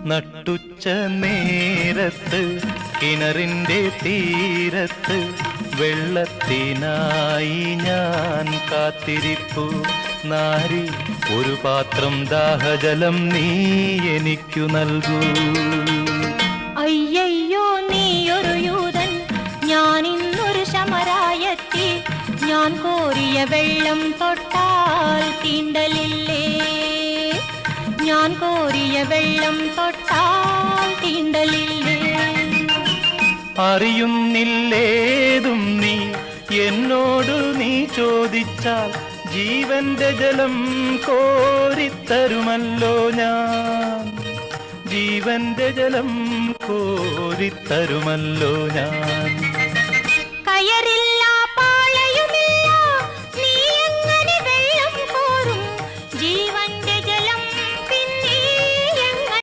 നട്ടുച്ച നേരത്ത് കിണറിൻ്റെ തീരത്ത് വെള്ളത്തിനായി ഞാൻ കാത്തിരിപ്പു നാരി ഒരു പാത്രം ദാഹജലം നീ എനിക്കു നൽകൂ. അയ്യയ്യോ നീയൊരു യൂതൻ, ഞാൻ ഇന്നൊരു ശമരായെത്തി. ഞാൻ കോരിയ വെള്ളം തൊട്ടാൽ തീണ്ടലില്ലേ, ഞാൻ കോരിയ വെള്ളം തൊട്ടാൽ തീണ്ടലില്ലേ. അറിയുന്നില്ലേതും നീ എന്നോടു നീ ചോദിച്ചാൽ ജീവന്റെ ജലം കോരിത്തരുമല്ലോ ഞാൻ, ജീവന്റെ ജലം കോരിത്തരുമല്ലോ ഞാൻ.